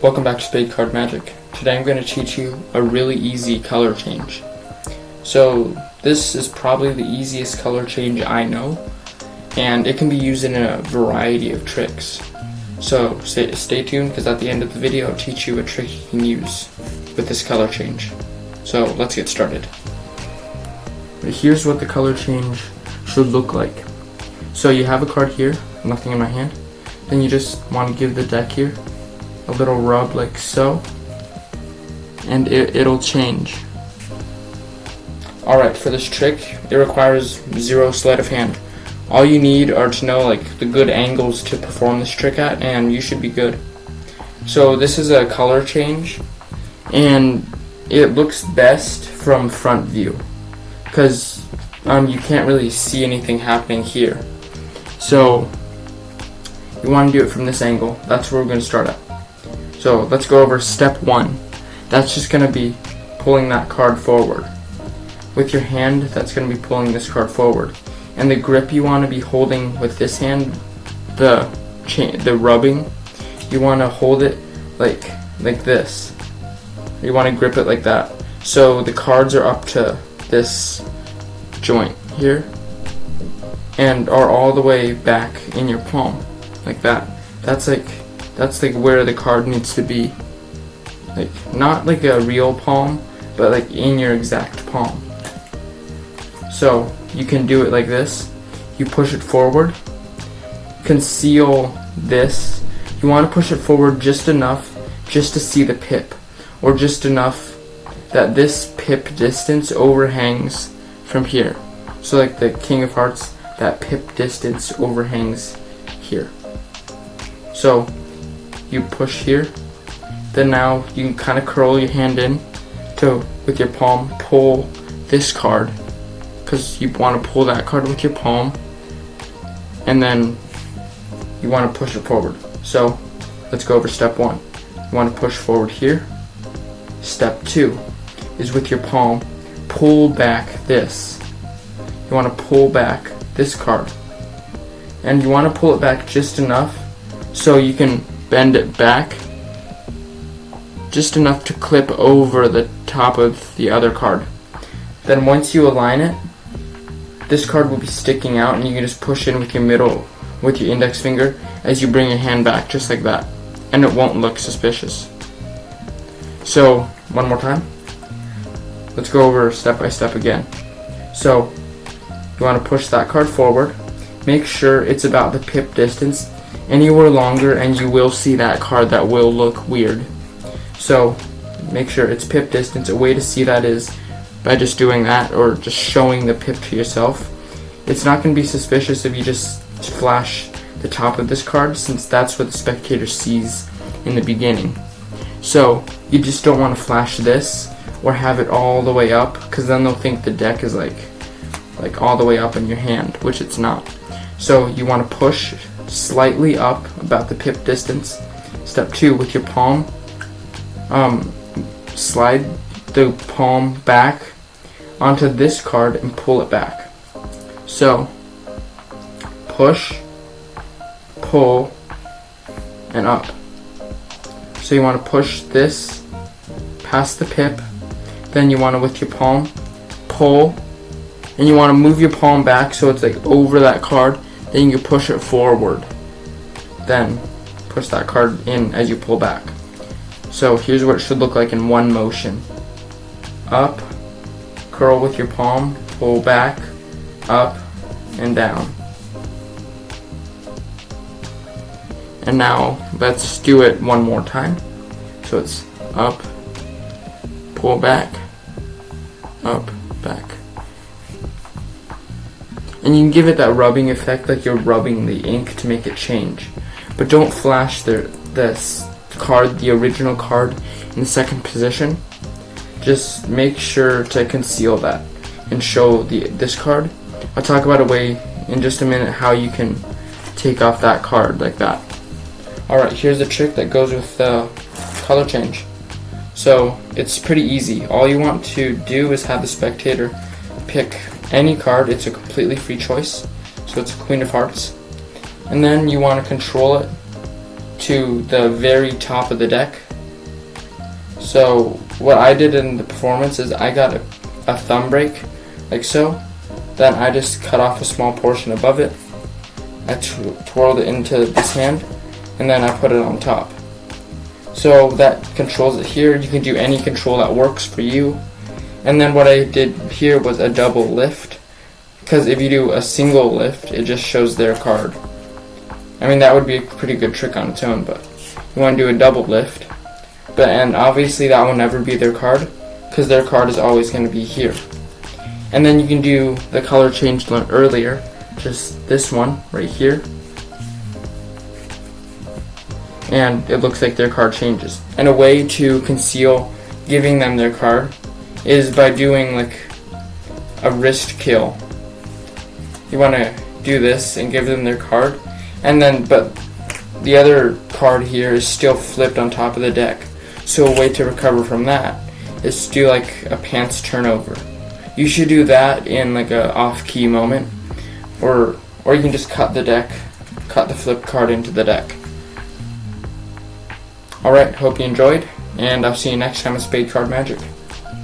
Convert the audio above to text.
Welcome back to Spade Card Magic. Today I'm going to teach you a really easy color change. So this is probably the easiest color change I know, and it can be used in a variety of tricks. So stay tuned, because at the end of the video I'll teach you a trick you can use with this color change. So let's get started. Here's what the color change should look like. So you have a card here, nothing in my hand. Then you just want to give the deck here a little rub like so, and it'll change. Alright, for this trick it requires zero sleight of hand. All you need are to know the good angles to perform this trick at, and you should be good. So this is a color change, and it looks best from front view because you can't really see anything happening here. So you want to do it from this angle. That's where we're going to start at. So let's go over step 1. That's just going to be pulling that card forward. With your hand, that's going to be pulling this card forward. And the grip you want to be holding with this hand, the rubbing, you want to hold it like this. You want to grip it like that. So the cards are up to this joint here and are all the way back in your palm, like that. That's where the card needs to be. Not like a real palm, but in your exact palm. So you can do it like this. You push it forward, conceal this. You want to push it forward just enough just to see the pip, or just enough that this pip distance overhangs from here. So like the King of Hearts, that pip distance overhangs here. So you push here, then now you can kind of curl your hand in to, with your palm, pull this card, because you want to pull that card with your palm, and then you want to push it forward. So let's go over step 1. You want to push forward here. Step 2 is with your palm, pull back this. You want to pull back this card, and you want to pull it back just enough so you can bend it back just enough to clip over the top of the other card. Then once you align it, this card will be sticking out, and you can just push in with your index finger as you bring your hand back, just like that, and it won't look suspicious. So one more time, let's go over step by step again. So you want to push that card forward, make sure it's about the pip distance. Anywhere longer and you will see that card that will look weird. So make sure it's pip distance. A way to see that is by just doing that, or just showing the pip to yourself. It's not going to be suspicious if you just flash the top of this card, since that's what the spectator sees in the beginning. So you just don't want to flash this or have it all the way up, because then they'll think the deck is like all the way up in your hand, which it's not. So you want to push slightly up about the pip distance. Step 2, with your palm, slide the palm back onto this card and pull it back. So push, pull, and up. So you want to push this past the pip, then you want to, with your palm, pull, and you want to move your palm back so it's over that card. Then you can push it forward. Then push that card in as you pull back. So here's what it should look like in one motion. Up, curl with your palm, pull back, up, and down. And now let's do it one more time. So it's up, pull back, up, back. And you can give it that rubbing effect, like you're rubbing the ink to make it change. But don't flash the card, the original card, in the second position. Just make sure to conceal that and show this card. I'll talk about a way in just a minute how you can take off that card like that. Alright, here's a trick that goes with the color change. So it's pretty easy. All you want to do is have the spectator pick any card. It's a completely free choice. So it's a Queen of Hearts. And then you want to control it to the very top of the deck, So what I did in the performance is I got a thumb break, like so. Then I just cut off a small portion above it. I twirled it into this hand, and then I put it on top. So that controls it here. You can do any control that works for you. And then what I did here was a double lift, because if you do a single lift, it just shows their card. I mean, that would be a pretty good trick on its own, but you want to do a double lift. And obviously that will never be their card, because their card is always going to be here. And then you can do the color change learned earlier, just this one right here. And it looks like their card changes. And a way to conceal giving them their card is by doing like a wrist kill. You want to do this and give them their card, and then but the other card here is still flipped on top of the deck. So a way to recover from that is to do like a pants turnover. You should do that in like a off-key moment, or you can just cut the flipped card into the deck. Alright, hope you enjoyed, and I'll see you next time with Spade Card Magic.